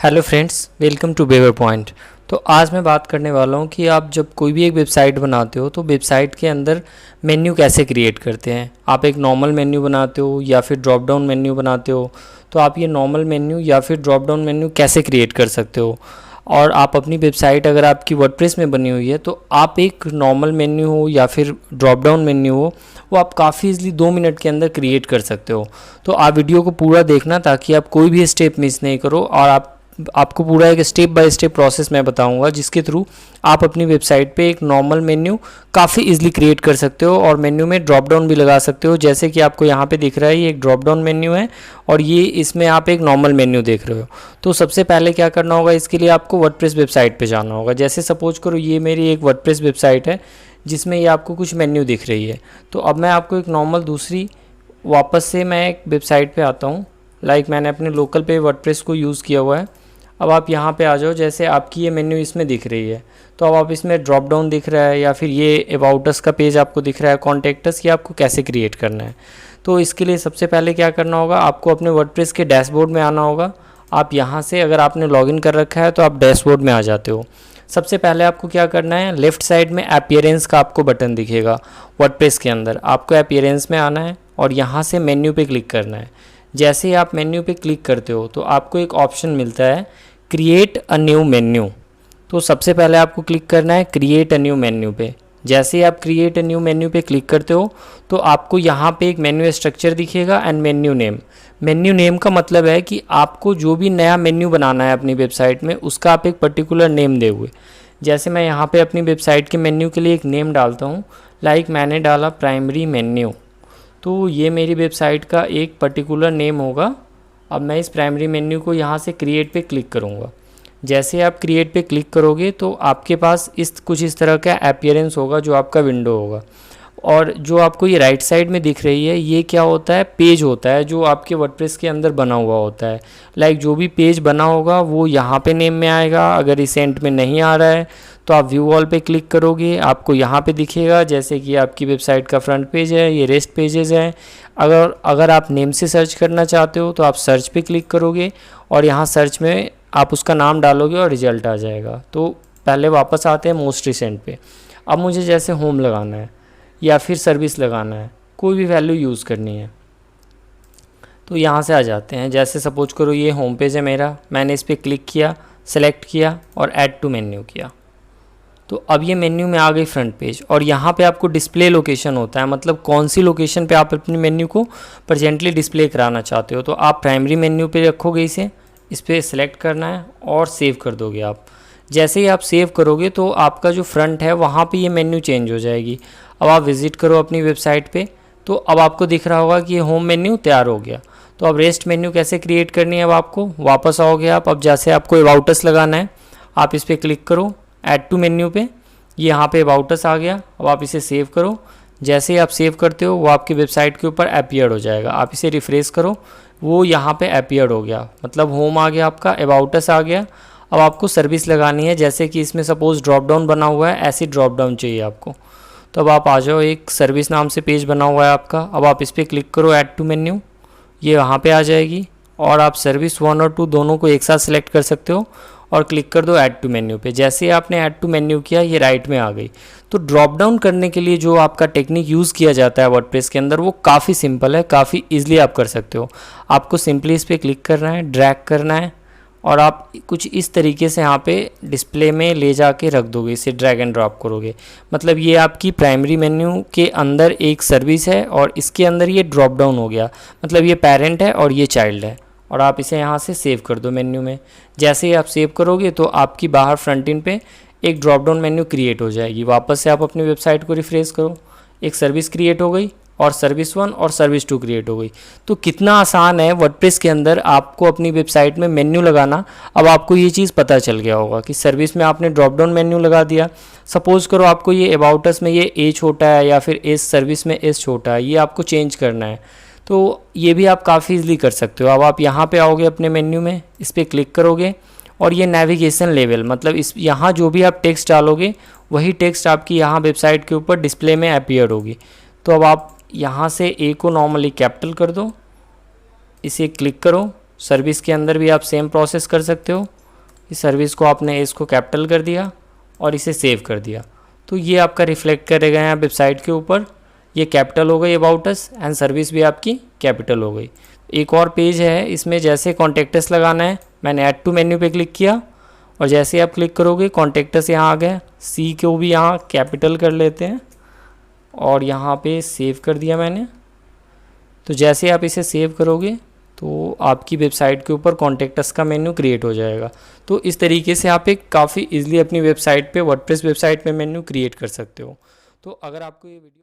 Hello friends, welcome to beaver point. तो आज मैं बात करने वाला हूँ कि आप जब कोई भी एक वेबसाइट बनाते हो तो वेबसाइट के अंदर मेन्यू कैसे क्रिएट करते हैं। आप एक नॉर्मल मेन्यू बनाते हो या फिर ड्रॉप डाउन मेन्यू बनाते हो, तो आप ये नॉर्मल मेन्यू या फिर ड्रॉप डाउन मेन्यू कैसे क्रिएट कर सकते हो। और आप अपनी वेबसाइट अगर आपकी वर्डप्रेस में बनी हुई है तो आप एक नॉर्मल मेन्यू हो या फिर ड्रॉप डाउन मेन्यू हो, वो आप काफ़ी इजीली 2 मिनट के अंदर क्रिएट कर सकते हो। तो आप वीडियो को पूरा देखना ताकि आप कोई भी स्टेप मिस नहीं करो, और आपको पूरा एक स्टेप बाय स्टेप प्रोसेस मैं बताऊंगा जिसके थ्रू आप अपनी वेबसाइट पे एक नॉर्मल मेन्यू काफ़ी इजीली क्रिएट कर सकते हो और मेन्यू में ड्रॉप डाउन भी लगा सकते हो। जैसे कि आपको यहाँ पे दिख रहा है, ये एक ड्रॉप डाउन मेन्यू है और ये इसमें आप एक नॉर्मल मेन्यू देख रहे हो। तो सबसे पहले क्या करना होगा, इसके लिए आपको वर्डप्रेस वेबसाइट पे जाना होगा। जैसे सपोज करो ये मेरी एक वर्डप्रेस वेबसाइट है जिसमें ये आपको कुछ मेन्यू दिख रही है। तो अब मैं आपको एक नॉर्मल दूसरी वापस से मैं एक वेबसाइट पे आता हूँ। लाइक मैंने अपने लोकल पे वर्डप्रेस को यूज़ किया हुआ है। अब आप यहाँ पे आ जाओ, जैसे आपकी ये मेन्यू इसमें दिख रही है तो अब आप इसमें ड्रॉप डाउन दिख रहा है या फिर ये अबाउट अस का पेज आपको दिख रहा है, कॉन्टैक्ट अस, ये आपको कैसे क्रिएट करना है। तो इसके लिए सबसे पहले क्या करना होगा, आपको अपने वर्डप्रेस के डैशबोर्ड में आना होगा। आप यहाँ से अगर आपने लॉगिन कर रखा है तो आप डैशबोर्ड में आ जाते हो। सबसे पहले आपको क्या करना है, लेफ्ट साइड में अपीयरेंस का आपको बटन दिखेगा वर्डप्रेस के अंदर, आपको अपीयरेंस में आना है और यहाँ से मेन्यू पे क्लिक करना है। जैसे ही आप मेन्यू पे क्लिक करते हो तो आपको एक ऑप्शन मिलता है क्रिएट अ न्यू मेन्यू। तो सबसे पहले आपको क्लिक करना है क्रिएट अ न्यू मेन्यू पे। जैसे ही आप क्रिएट अ न्यू मेन्यू पे क्लिक करते हो तो आपको यहाँ पे एक मेन्यू स्ट्रक्चर दिखेगा and menu name. Menu name का मतलब है कि आपको जो भी नया मेन्यू बनाना है अपनी वेबसाइट में उसका आप एक पर्टिकुलर नेम दे हुए। जैसे मैं यहाँ पे अपनी वेबसाइट के मेन्यू के लिए एक नेम डालता हूँ, लाइक मैंने डाला प्राइमरी मेन्यू। तो ये मेरी वेबसाइट का एक पर्टिकुलर नेम होगा। अब मैं इस प्राइमरी मेन्यू को यहाँ से क्रिएट पे क्लिक करूँगा। जैसे आप क्रिएट पे क्लिक करोगे तो आपके पास कुछ इस तरह का अपीयरेंस होगा जो आपका विंडो होगा। और जो आपको ये राइट साइड में दिख रही है ये क्या होता है, पेज होता है जो आपके वर्डप्रेस के अंदर बना हुआ होता है। लाइक जो भी पेज बना होगा वो यहाँ पे नेम में आएगा। अगर रिसेंट में नहीं आ रहा है तो आप व्यू ऑल पे क्लिक करोगे, आपको यहाँ पे दिखेगा जैसे कि आपकी वेबसाइट का फ्रंट पेज है, ये रेस्ट पेजेस हैं। अगर आप नेम से सर्च करना चाहते हो तो आप सर्च पे क्लिक करोगे और यहाँ सर्च में आप उसका नाम डालोगे और रिजल्ट आ जाएगा। तो पहले वापस आते हैं मोस्ट रिसेंट पे। अब मुझे जैसे होम लगाना है या फिर सर्विस लगाना है, कोई भी वैल्यू यूज़ करनी है तो यहाँ से आ जाते हैं। जैसे सपोज करो ये होम पेज है मेरा, मैंने इस पर क्लिक किया, सेलेक्ट किया और ऐड टू मेन्यू किया। तो अब ये मेन्यू में आ गई फ्रंट पेज और यहाँ पे आपको डिस्प्ले लोकेशन होता है, मतलब कौन सी लोकेशन पे आप अपनी मेन्यू को प्रेजेंटली डिस्प्ले कराना चाहते हो। तो आप प्राइमरी मेन्यू पे रखोगे इसे, इस पर सेलेक्ट करना है और सेव कर दोगे आप। जैसे ही आप सेव करोगे तो आपका जो फ्रंट है वहाँ पे ये मेन्यू चेंज हो जाएगी। अब आप विज़िट करो अपनी वेबसाइट पे तो अब आपको दिख रहा होगा कि ये होम मेन्यू तैयार हो गया। तो अब रेस्ट मेन्यू कैसे क्रिएट करनी है, अब आपको वापस आओगे आप। अब जैसे आपको अबाउट अस लगाना है, आप इस पर क्लिक करो ऐड टू मेन्यू पे, ये यहाँ पे अबाउट अस आ गया। अब आप इसे सेव करो। जैसे ही आप सेव करते हो वो आपकी वेबसाइट के ऊपर अपीयर हो जाएगा। आप इसे रिफ्रेश करो, वो यहाँ पे अपीयर हो गया, मतलब होम आ गया आपका, अबाउट अस आ गया। अब आपको सर्विस लगानी है, जैसे कि इसमें सपोज ड्रॉप डाउन बना हुआ है, ऐसी ड्रॉप डाउन चाहिए आपको। तो अब आप आ जाओ, एक सर्विस नाम से पेज बना हुआ है आपका। अब आप इस पर क्लिक करो ऐड टू मेन्यू, ये वहाँ पे आ जाएगी और आप सर्विस 1 और 2 दोनों को एक साथ सेलेक्ट कर सकते हो और क्लिक कर दो ऐड टू मेन्यू पे। जैसे आपने ऐड टू मेन्यू किया ये राइट में आ गई। तो ड्रॉप डाउन करने के लिए जो आपका टेक्निक यूज़ किया जाता है वर्डप्रेस के अंदर वो काफ़ी सिंपल है, काफ़ी ईजिली आप कर सकते हो। आपको सिंपली इस पर क्लिक करना है, ड्रैग करना है और आप कुछ इस तरीके से यहाँ पे डिस्प्ले में ले जाके रख दोगे, इसे ड्रैग एंड ड्रॉप करोगे। मतलब ये आपकी प्राइमरी मेन्यू के अंदर एक सर्विस है और इसके अंदर ये ड्रॉप डाउन हो गया, मतलब ये पेरेंट है और ये चाइल्ड है। और आप इसे यहाँ से सेव कर दो मेन्यू में। जैसे ही आप सेव करोगे तो आपकी बाहर फ्रंट एंड पे एक ड्रॉप डाउन मेन्यू क्रिएट हो जाएगी। वापस से आप अपनी वेबसाइट को रिफ्रेश करो, एक सर्विस क्रिएट हो गई और सर्विस 1 और सर्विस 2 क्रिएट हो गई। तो कितना आसान है वर्डप्रेस के अंदर आपको अपनी वेबसाइट में मेन्यू लगाना। अब आपको ये चीज़ पता चल गया होगा कि सर्विस में आपने ड्रॉप डाउन मेन्यू लगा दिया। सपोज़ करो आपको ये अबाउट अस में ये ए छोटा है या फिर एस सर्विस में एस छोटा है, ये आपको चेंज करना है तो ये भी आप काफ़ी इजीली कर सकते हो। अब आप यहाँ पे आओगे अपने मेन्यू में, इस पर क्लिक करोगे और ये नेविगेशन लेवल, मतलब इस यहाँ जो भी आप टेक्स्ट डालोगे वही टेक्स्ट आपकी यहाँ वेबसाइट के ऊपर डिस्प्ले में अपीयर होगी। तो अब आप यहाँ से ए को नॉर्मली कैपिटल कर दो, इसे क्लिक करो, सर्विस के अंदर भी आप सेम प्रोसेस कर सकते हो। इस सर्विस को आपने इसको कैपिटल कर दिया और इसे सेव कर दिया, तो ये आपका रिफ्लेक्ट करेगा यहाँ वेबसाइट के ऊपर। ये कैपिटल हो गई अबाउट अस एंड सर्विस भी आपकी कैपिटल हो गई। एक और पेज है, इसमें जैसे कॉन्टैक्ट अस लगाना है, मैंने ऐड टू मेन्यू पे क्लिक किया और जैसे आप क्लिक करोगे कॉन्टैक्ट अस यहाँ आ गया। सी को भी यहाँ कैपिटल कर लेते हैं और यहाँ पे सेव कर दिया मैंने। तो जैसे आप इसे सेव करोगे तो आपकी वेबसाइट के ऊपर कॉन्टैक्ट अस का मेन्यू क्रिएट हो जाएगा। तो इस तरीके से आप एक काफ़ी ईजिली अपनी वेबसाइट पे, वर्डप्रेस वेबसाइट पे मेन्यू क्रिएट कर सकते हो। तो अगर आपको ये वीडियो